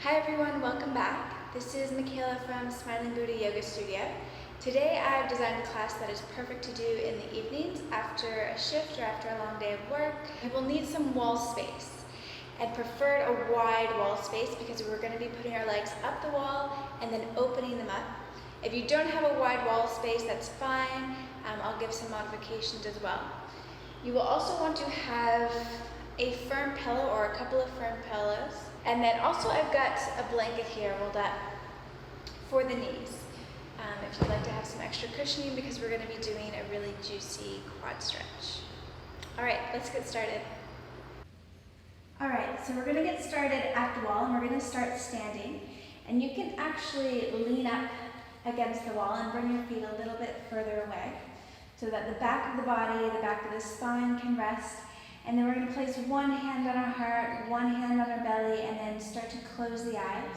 Hi everyone, welcome back. This is Micaela from Smiling Buddha Yoga Studio. Today I've designed a class that is perfect to do in the evenings after a shift or after a long day of work. You will need some wall space and preferred a wide wall space because we're going to be putting our legs up the wall and then opening them up. If you don't have a wide wall space, that's fine. I'll give some modifications as well. You will also want to have a firm pillow or a couple of firm pillows. And then also I've got a blanket here rolled up for the knees. If you'd like to have some extra cushioning because we're going to be doing a really juicy quad stretch. Alright, let's get started. Alright, so we're going to get started at the wall and we're going to start standing. And you can actually lean up against the wall and bring your feet a little bit further away so that the back of the body, the back of the spine can rest. And then we're going to place one hand on our heart, one hand on our belly, and then start to close the eyes.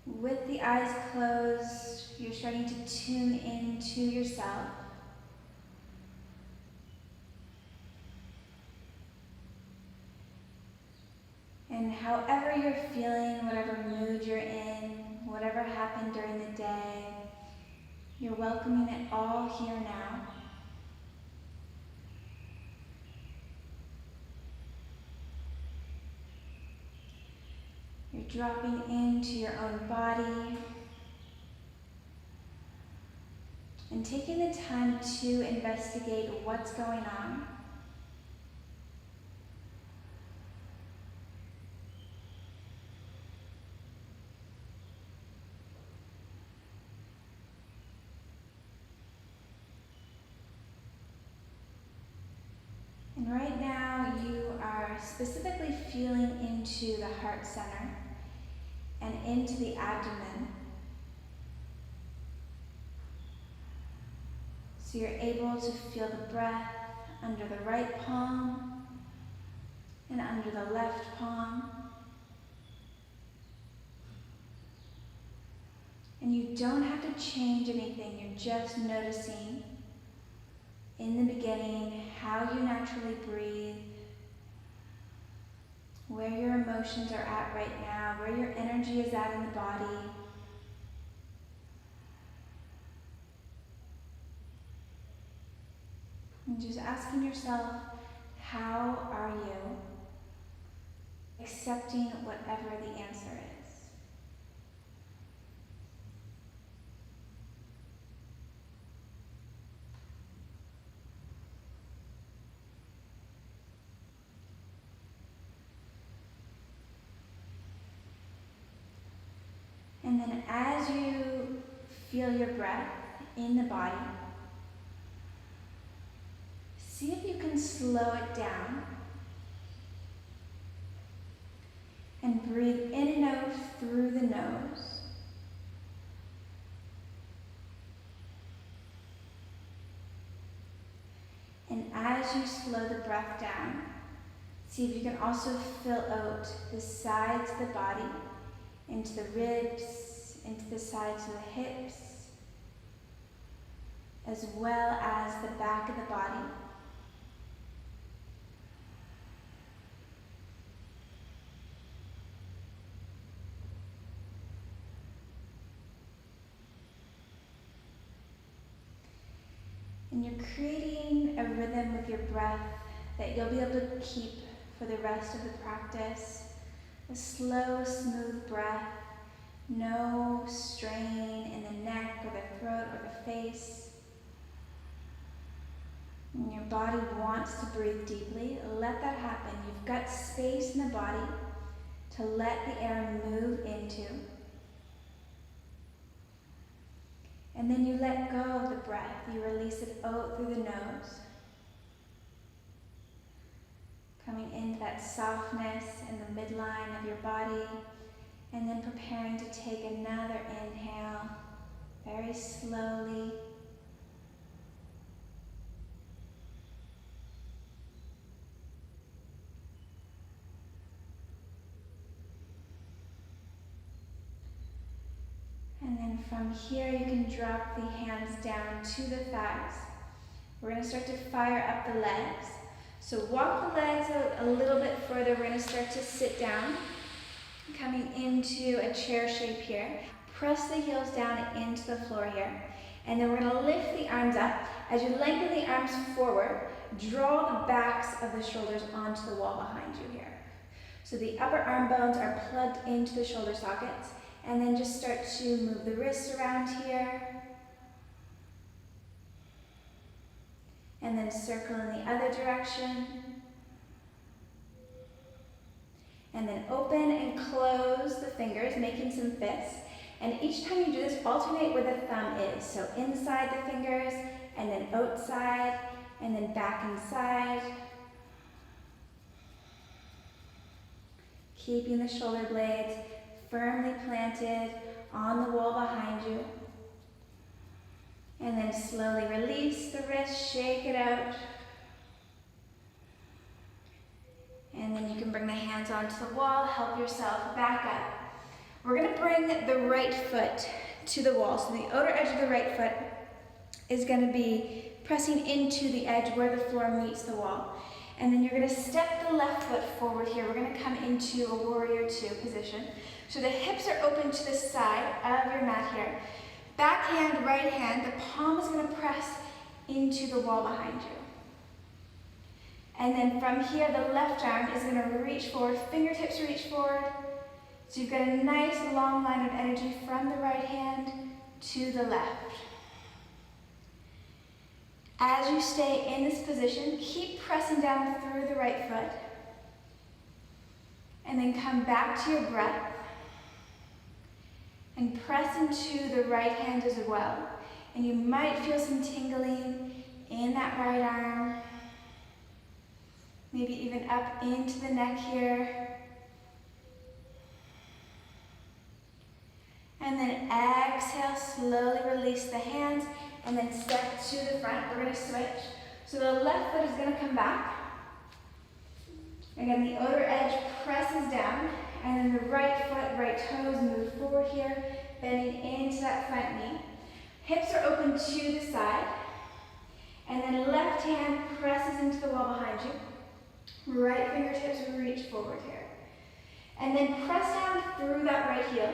With the eyes closed, you're starting to tune into yourself. And however you're feeling, whatever mood you're in, whatever happened during the day, you're welcoming it all here now. You're dropping into your own body and taking the time to investigate what's going on. And right now you are specifically feeling into the heart center and into the abdomen. So you're able to feel the breath under the right palm and under the left palm. And you don't have to change anything, you're just noticing in the beginning how you naturally breathe, where your emotions are at right now, where your energy is at in the body. And just asking yourself, how are you? Accepting whatever the answer is. And then as you feel your breath in the body, see if you can slow it down and breathe in and out through the nose. And as you slow the breath down, see if you can also fill out the sides of the body, into the ribs, into the sides of the hips, as well as the back of the body. And you're creating a rhythm with your breath that you'll be able to keep for the rest of the practice. A slow, smooth breath, no strain in the neck or the throat or the face. And your body wants to breathe deeply. Let that happen. You've got space in the body to let the air move into. And then you let go of the breath. You release it out through the nose. Coming into that softness in the midline of your body, and then preparing to take another inhale, very slowly. And then from here you can drop the hands down to the thighs. We're going to start to fire up the legs. So walk the legs out a little bit further. We're gonna start to sit down, coming into a chair shape here. Press the heels down into the floor here. And then we're gonna lift the arms up. As you lengthen the arms forward, draw the backs of the shoulders onto the wall behind you here. So the upper arm bones are plugged into the shoulder sockets. And then just start to move the wrists around here. And then circle in the other direction. And then open and close the fingers, making some fists. And each time you do this, alternate where the thumb is. So inside the fingers, and then outside, and then back inside. Keeping the shoulder blades firmly planted on the wall behind you. And then slowly release the wrist, shake it out. And then you can bring the hands onto the wall, help yourself back up. We're gonna bring the right foot to the wall. So the outer edge of the right foot is gonna be pressing into the edge where the floor meets the wall. And then you're gonna step the left foot forward here. We're gonna come into a warrior two position. So the hips are open to the side of your mat here. Back hand, right hand, the palm is gonna press into the wall behind you. And then from here, the left arm is gonna reach forward, fingertips reach forward. So you've got a nice long line of energy from the right hand to the left. As you stay in this position, keep pressing down through the right foot. And then come back to your breath. And press into the right hand as well. And you might feel some tingling in that right arm. Maybe even up into the neck here. And then exhale, slowly release the hands, and then step to the front. We're gonna switch. So the left foot is gonna come back. Again, the outer edge presses down, and then the right foot, right toes move forward here, bending into that front knee. Hips are open to the side, and then left hand presses into the wall behind you. Right fingertips reach forward here. And then press down through that right heel.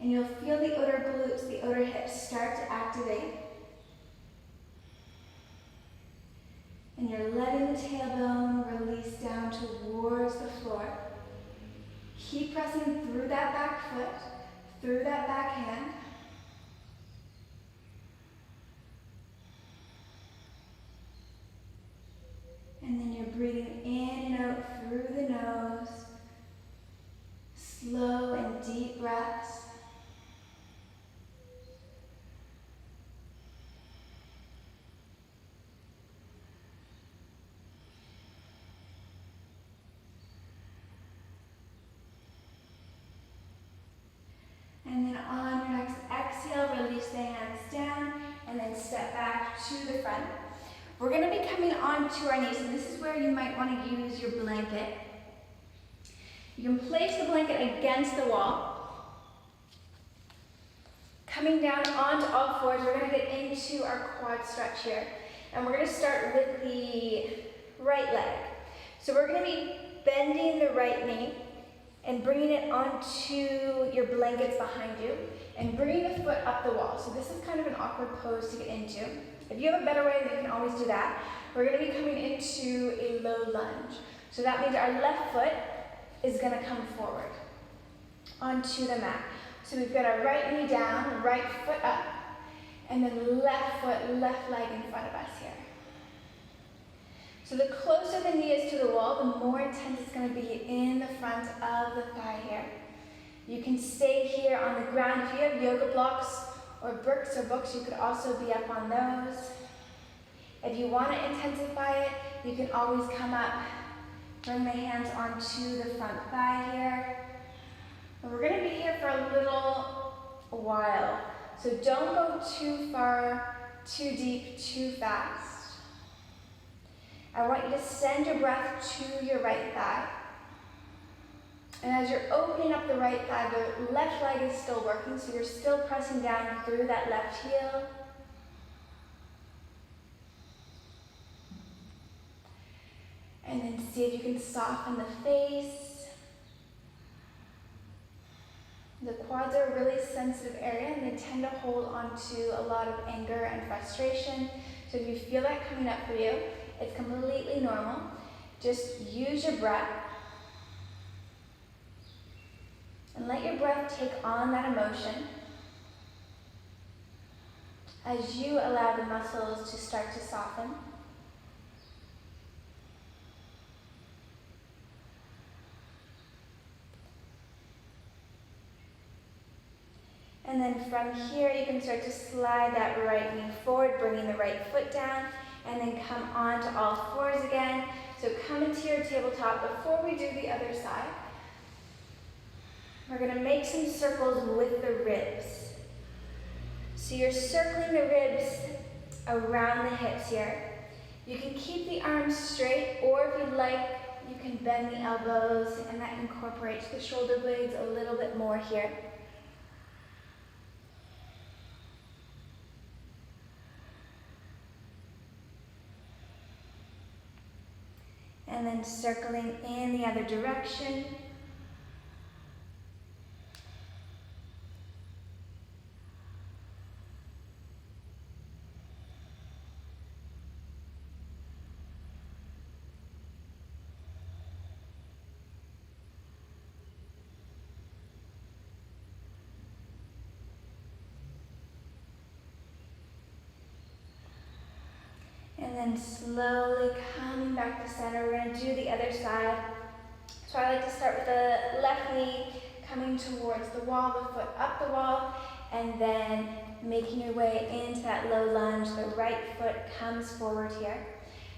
And you'll feel the outer glutes, the outer hips start to activate. And you're letting the tailbone release down towards the floor. Keep pressing through that back foot, through that back hand. And then you're breathing in and out through the nose. Slow and deep breaths. And then on your next exhale, release the hands down and then step back to the front. We're going to be coming onto our knees, and this is where you might want to use your blanket. You can place the blanket against the wall. Coming down onto all fours, we're going to get into our quad stretch here. And we're going to start with the right leg. So we're going to be bending the right knee and bringing it onto your blankets behind you and bringing the foot up the wall. So this is kind of an awkward pose to get into. If you have a better way, you can always do that. We're going to be coming into a low lunge. So that means our left foot is going to come forward onto the mat. So we've got our right knee down, right foot up, and then left foot, left leg in front of us here. So the closer the knee is to the wall, the more intense it's going to be in the front of the thigh here. You can stay here on the ground. If you have yoga blocks or bricks or books, you could also be up on those. If you want to intensify it, you can always come up, bring the hands onto the front thigh here. And we're going to be here for a little while. So don't go too far, too deep, too fast. I want you to send your breath to your right thigh. And as you're opening up the right thigh, the left leg is still working, so you're still pressing down through that left heel. And then see if you can soften the face. The quads are a really sensitive area and they tend to hold on to a lot of anger and frustration. So if you feel that coming up for you, it's completely normal. Just use your breath and let your breath take on that emotion as you allow the muscles to start to soften. And then from here, you can start to slide that right knee forward, bringing the right foot down, and then come on to all fours again. So come into your tabletop. Before we do the other side, we're gonna make some circles with the ribs. So you're circling the ribs around the hips here. You can keep the arms straight, or if you'd like, you can bend the elbows, and that incorporates the shoulder blades a little bit more here. And then circling in the other direction. And then slowly coming back to center. We're going to do the other side. So I like to start with the left knee coming towards the wall, the foot up the wall, and then making your way into that low lunge. The right foot comes forward here.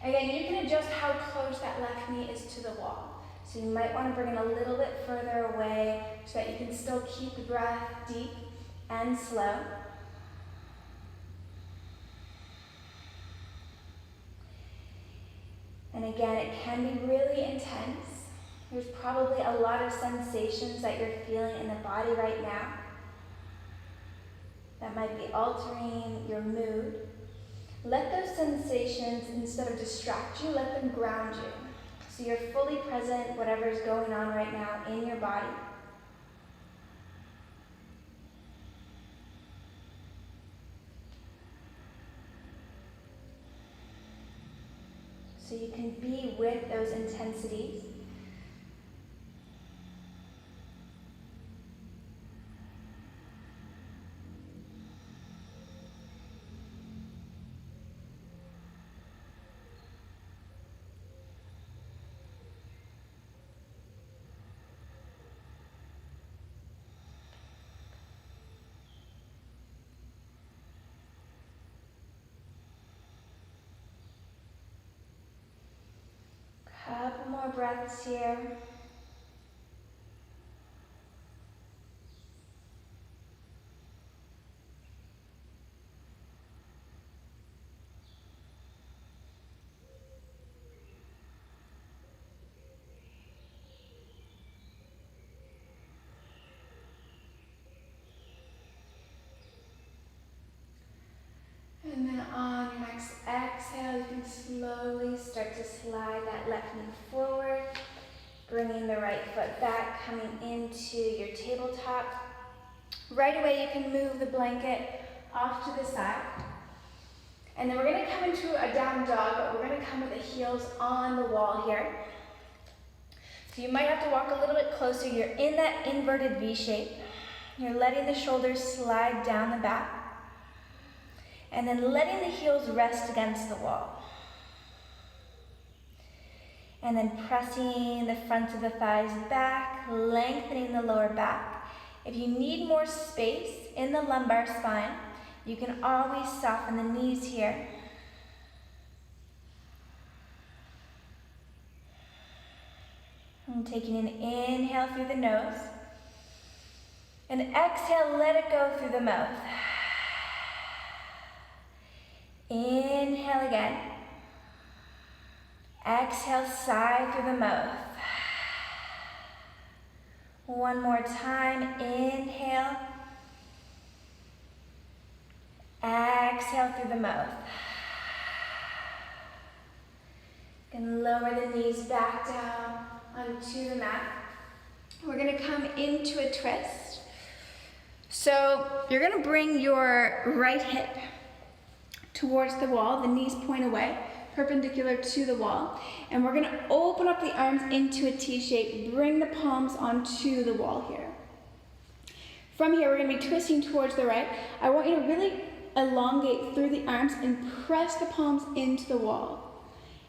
Again, you can adjust how close that left knee is to the wall. So you might want to bring it a little bit further away so that you can still keep the breath deep and slow. And again, it can be really intense. There's probably a lot of sensations that you're feeling in the body right now that might be altering your mood. Let those sensations, instead of distract you, let them ground you. So you're fully present, whatever's going on right now in your body. So you can be with those intensities. Couple more breaths here. And then on your next exhale, you can slowly start to slide that left knee forward, bringing the right foot back, coming into your tabletop. Right away, you can move the blanket off to the side. And then we're going to come into a down dog, but we're going to come with the heels on the wall here. So you might have to walk a little bit closer. You're in that inverted V shape. You're letting the shoulders slide down the back. And then letting the heels rest against the wall. And then pressing the fronts of the thighs back, lengthening the lower back. If you need more space in the lumbar spine, you can always soften the knees here. And taking an inhale through the nose. And exhale, let it go through the mouth. Inhale again. Exhale, sigh through the mouth. One more time. Inhale. Exhale through the mouth. And lower the knees back down onto the mat. We're gonna come into a twist. So you're gonna bring your right hip towards the wall, the knees point away, perpendicular to the wall. And we're gonna open up the arms into a T shape, bring the palms onto the wall here. From here, we're gonna be twisting towards the right. I want you to really elongate through the arms and press the palms into the wall.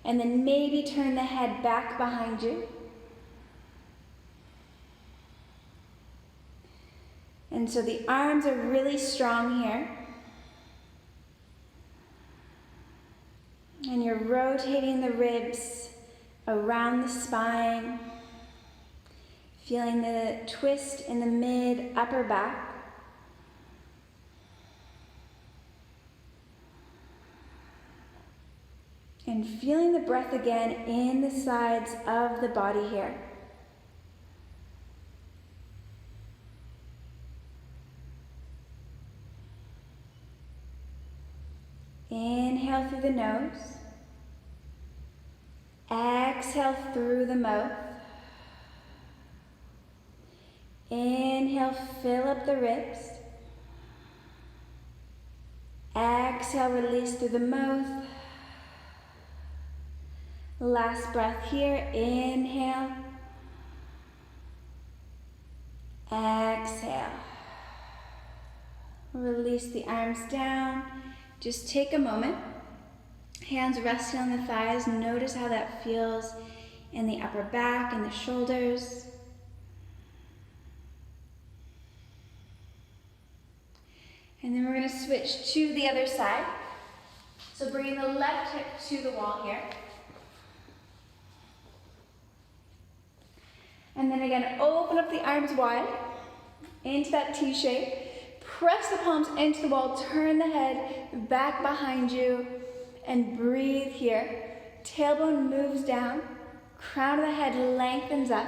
And then maybe turn the head back behind you. And so the arms are really strong here. And you're rotating the ribs around the spine, feeling the twist in the mid upper back. And feeling the breath again in the sides of the body here. Inhale through the nose. Exhale through the mouth. Inhale, fill up the ribs. Exhale, release through the mouth. Last breath here, inhale. Exhale. Release the arms down. Just take a moment. Hands resting on the thighs. Notice how that feels in the upper back and the shoulders. And then we're going to switch to the other side. So bringing the left hip to the wall here. And then again, open up the arms wide into that T shape. Press the palms into the wall, turn the head back behind you, and breathe here. Tailbone moves down, crown of the head lengthens up.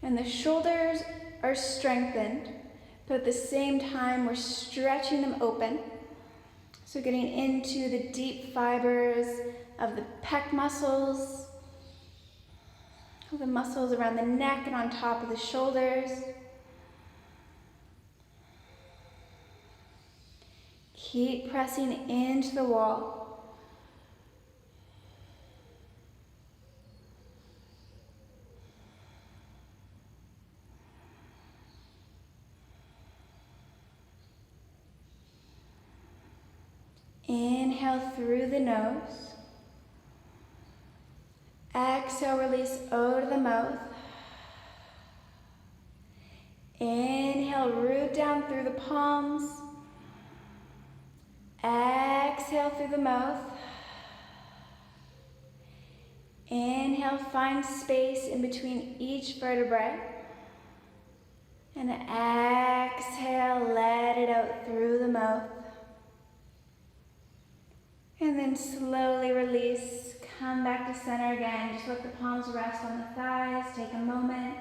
And the shoulders are strengthened, but at the same time, we're stretching them open. So getting into the deep fibers of the pec muscles, the muscles around the neck and on top of the shoulders. Keep pressing into the wall. Inhale through the nose. Exhale, release O to the mouth. Inhale, root down through the palms. Exhale through the mouth. Inhale, find space in between each vertebrae. And exhale, let it out through the mouth. And then slowly release, come back to center again. Just let the palms rest on the thighs, take a moment.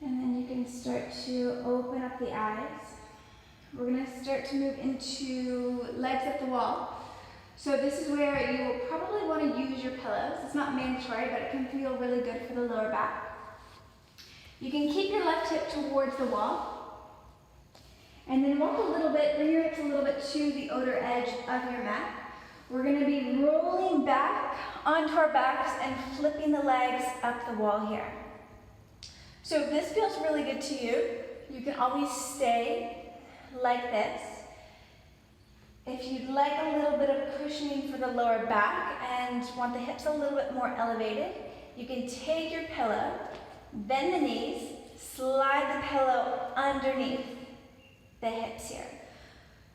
And then you can start to open up the eyes. We're going to start to move into legs at the wall. So this is where you will probably want to use your pillows. It's not mandatory, but it can feel really good for the lower back. You can keep your left hip towards the wall. And then walk a little bit, bring your hips a little bit to the outer edge of your mat. We're going to be rolling back onto our backs and flipping the legs up the wall here. So if this feels really good to you, you can always stay like this. If you'd like a little bit of cushioning for the lower back and want the hips a little bit more elevated, you can take your pillow, bend the knees, slide the pillow underneath the hips here.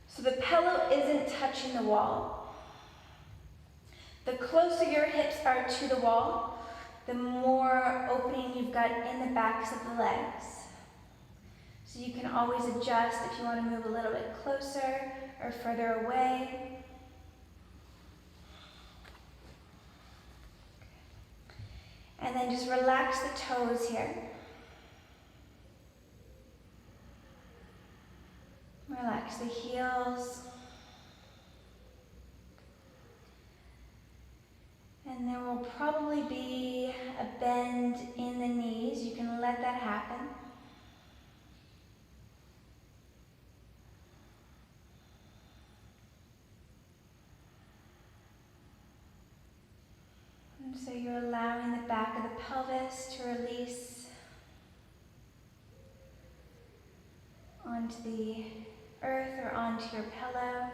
So the pillow isn't touching the wall. The closer your hips are to the wall, the more opening you've got in the backs of the legs. So you can always adjust if you want to move a little bit closer or further away. then just relax the toes here. Relax the heels. And there will probably be a bend in the knees. You can let that happen. And so you're allowing the back of the pelvis to release onto the earth or onto your pillow.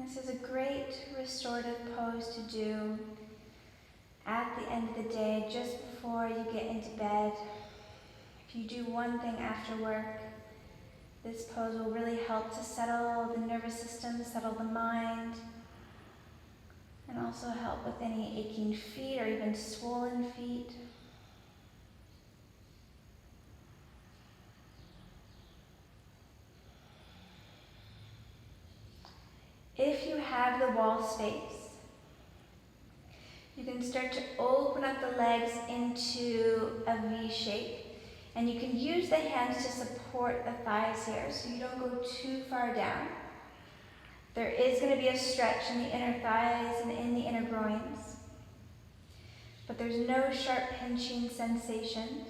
This is a great restorative pose to do at the end of the day, just before you get into bed. If you do one thing after work, this pose will really help to settle the nervous system, settle the mind, and also help with any aching feet or even swollen feet. If you have the wall space, you can start to open up the legs into a V shape, and you can use the hands to support the thighs here so you don't go too far down. There is going to be a stretch in the inner thighs and in the inner groins, but there's no sharp pinching sensations.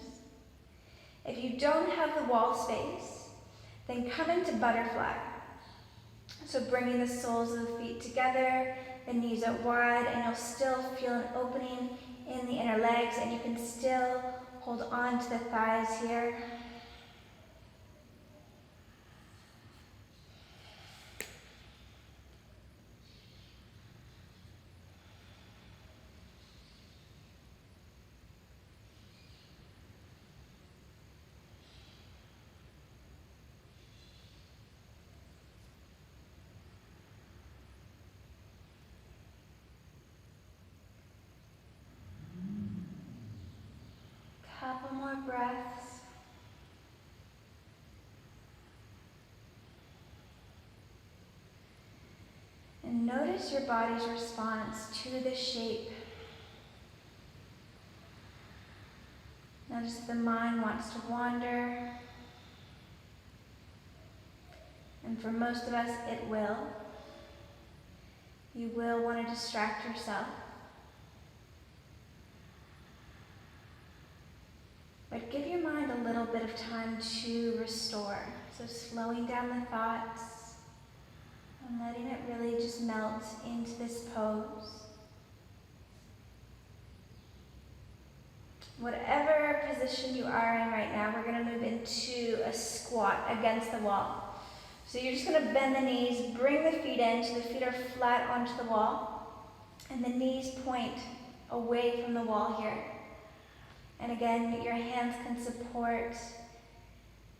If you don't have the wall space, then come into butterfly. So bringing the soles of the feet together, the knees out wide, and you'll still feel an opening in the inner legs, and you can still hold on to the thighs here. Couple more breaths. And notice your body's response to the shape. Notice if the mind wants to wander. And for most of us, it will. You will want to distract yourself. But give your mind a little bit of time to restore. So slowing down the thoughts and letting it really just melt into this pose. Whatever position you are in right now, we're going to move into a squat against the wall. So you're just going to bend the knees, bring the feet in so the feet are flat onto the wall, and the knees point away from the wall here. And again, your hands can support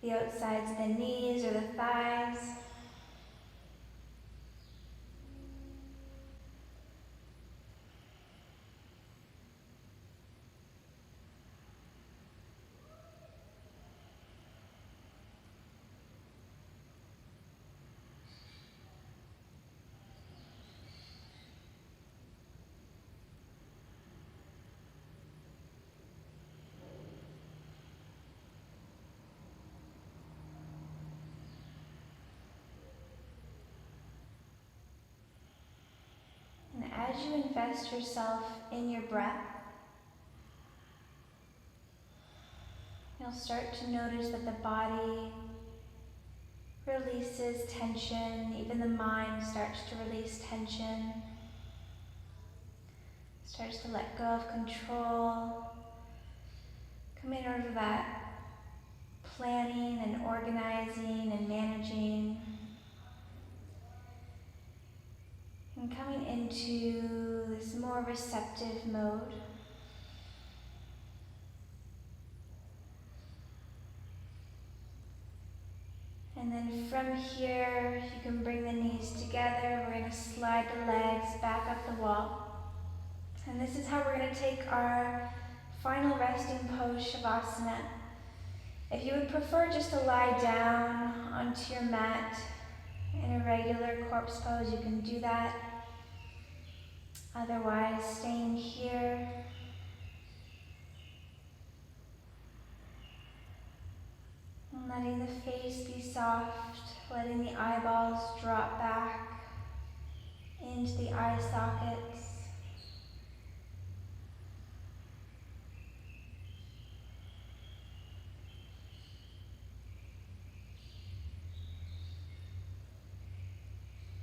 the outsides of the knees or the thighs. As you invest yourself in your breath, you'll start to notice that the body releases tension, even the mind starts to release tension, starts to let go of control, coming out of that planning and organizing and managing, and coming into this more receptive mode. then from here, you can bring the knees together. We're going to slide the legs back up the wall. And this is how we're going to take our final resting pose, shavasana. If you would prefer just to lie down onto your mat in a regular corpse pose, you can do that. Otherwise, staying here. And letting the face be soft, letting the eyeballs drop back into the eye sockets.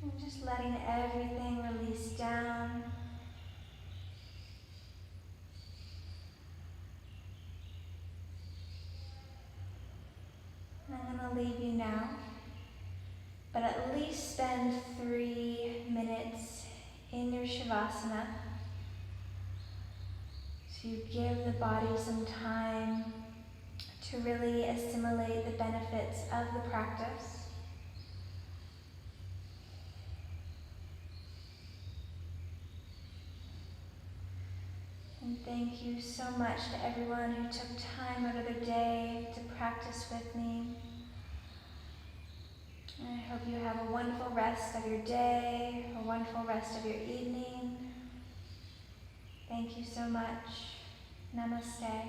And just letting everything release down. I'm going to leave you now, but at least spend 3 minutes in your shavasana. So you give the body some time to really assimilate the benefits of the practice. And thank you so much to everyone who took time out of their day to practice with me. And I hope you have a wonderful rest of your day, a wonderful rest of your evening. Thank you so much. Namaste.